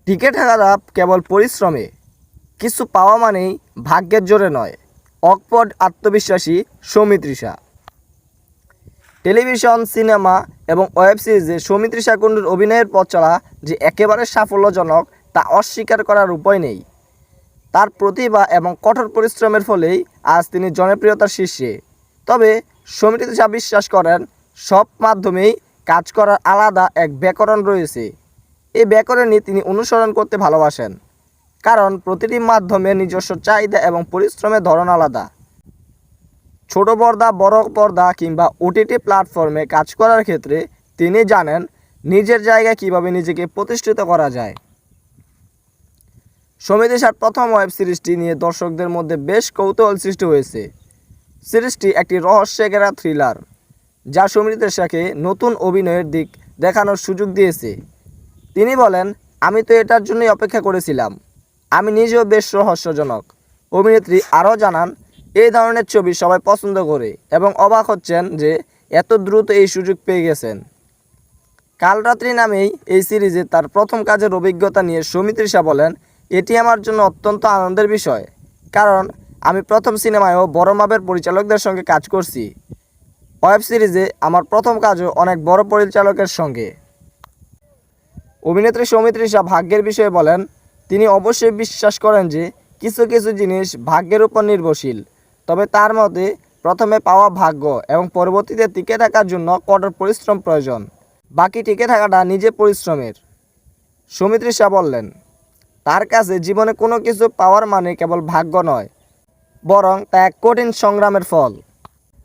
টিকে থাকাটা কেবল পরিশ্রমে, কিছু পাওয়া মানেই ভাগ্যের জোরে নয়। অকপট আত্মবিশ্বাসী সৌমিত্রিষা। টেলিভিশন, সিনেমা এবং ওয়েব সিরিজে সৌমিত্রিষা কুণ্ডুর অভিনয়ের পথ চলা যে একেবারে সাফল্যজনক তা অস্বীকার করার উপায় নেই। তার প্রতিভা এবং কঠোর পরিশ্রমের ফলেই আজ তিনি জনপ্রিয়তার শীর্ষে। তবে সৌমিত্রিষা বিশ্বাস করেন, সব মাধ্যমেই কাজ করার আলাদা এক ব্যাকরণ রয়েছে। এই ব্যাকরণই তিনি অনুসরণ করতে ভালোবাসেন, কারণ প্রতিটি মাধ্যমের নিজস্ব চাহিদা এবং পরিশ্রমের ধরন আলাদা। ছোট পর্দা, বড় পর্দা কিংবা ওটিটি প্ল্যাটফর্মে কাজ করার ক্ষেত্রে তিনি জানেন নিজের জায়গায় কীভাবে নিজেকে প্রতিষ্ঠিত করা যায়। সৌমিত্রিষার প্রথম ওয়েব সিরিজটি নিয়ে দর্শকদের মধ্যে বেশ কৌতূহল সৃষ্টি হয়েছে। সিরিজটি একটি রহস্যে ঘেরা থ্রিলার, যা সৌমিত্রিষাকে নতুন অভিনয়ের দিক দেখানোর সুযোগ দিয়েছে। তিনি বলেন, আমি তো এটার জন্যই অপেক্ষা করেছিলাম। আমি নিজেও বেশ রহস্যজনক। অভিনেত্রী আরও জানান, এই ধরনের ছবি সবাই পছন্দ করে এবং অবাক হচ্ছেন যে এত দ্রুত এই সুযোগ পেয়ে গেছেন। কাল রাত্রি নামেই এই সিরিজে তার প্রথম কাজের অভিজ্ঞতা নিয়ে সৌমিত্রিষা বলেন, এটি আমার জন্য অত্যন্ত আনন্দের বিষয়, কারণ আমি প্রথম সিনেমায়ও বড় মাপের পরিচালকদের সঙ্গে কাজ করছি। ওয়েব সিরিজে আমার প্রথম কাজও অনেক বড় পরিচালকের সঙ্গে। অভিনেত্রী সৌমিত্রিষা ভাগ্যের বিষয়ে বলেন, তিনি অবশ্যই বিশ্বাস করেন যে কিছু কিছু জিনিস ভাগ্যের উপর নির্ভরশীল। তবে তার মতে প্রথমে পাওয়া ভাগ্য এবং পরবর্তীতে টিকে থাকার জন্য কঠোর পরিশ্রম প্রয়োজন। বাকি টিকে থাকাটা নিজে পরিশ্রমের। সৌমিত্রিষা বললেন, তার কাছে জীবনে কোনো কিছু পাওয়ার মানে কেবল ভাগ্য নয়, বরং তা এক কঠিন সংগ্রামের ফল।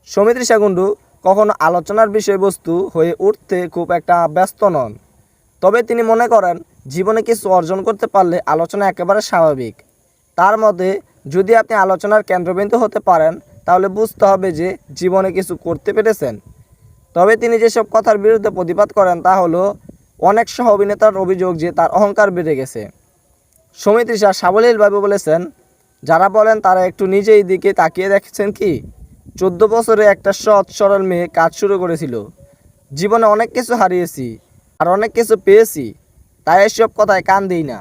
সৌমিত্রিষা কুণ্ডু কখনো আলোচনার বিষয়বস্তু হয়ে উঠতে খুব একটা ব্যস্ত নন। তবে তিনি মনে করেন, জীবনে কিছু অর্জন করতে পারলে আলোচনা একেবারে স্বাভাবিক। তার মতে, যদি আপনি আলোচনার কেন্দ্রবিন্দু হতে পারেন তাহলে বুঝতে হবে যে জীবনে কিছু করতে পেরেছেন। তবে তিনি যেসব কথার বিরুদ্ধে প্রতিবাদ করেন তা হলো অনেক সহ অভিনেতার অভিযোগ যে তার অহংকার বেড়ে গেছে। সৌমিত্রিষা সাবলীলভাবে বলেছেন, যারা বলেন তারা একটু নিজেই দিকে তাকিয়ে দেখছেন কি। 14 বছরে একটা সৎ সরল মেয়ে কাজ শুরু করেছিল। জীবনে অনেক কিছু হারিয়েছি আর অনেক কিছু পেয়েছি, তাই এসব কথায় কান দিই না।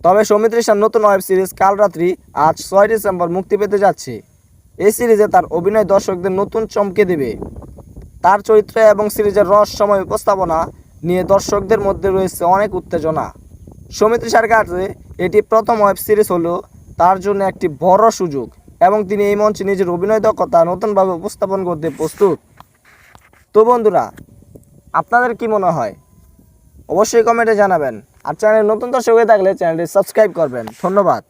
তবে সৌমিত্রিষার নতুন ওয়েব সিরিজ কাল রাত্রি আজ 6 ডিসেম্বর মুক্তি পেতে যাচ্ছে। এই সিরিজে তার অভিনয় দর্শকদের নতুন চমকে দেবে। তার চরিত্র এবং সিরিজের রহস্যময় উপস্থাপনা নিয়ে দর্শকদের মধ্যে রয়েছে অনেক উত্তেজনা। সৌমিত্রিষার কাছে এটি প্রথম ওয়েব সিরিজ হলেও তার জন্য একটি বড় সুযোগ এবং তিনি এই মঞ্চে নিজের অভিনয় দক্ষতা নতুনভাবে উপস্থাপন করতে প্রস্তুত। তো বন্ধুরা, আপনাদের কি মনে হয় অবশ্যই কমেন্টে জানাবেন। আর চ্যানেলে নতুন দর্শক হয়ে থাকলে চ্যানেলটি সাবস্ক্রাইব করবেন। ধন্যবাদ।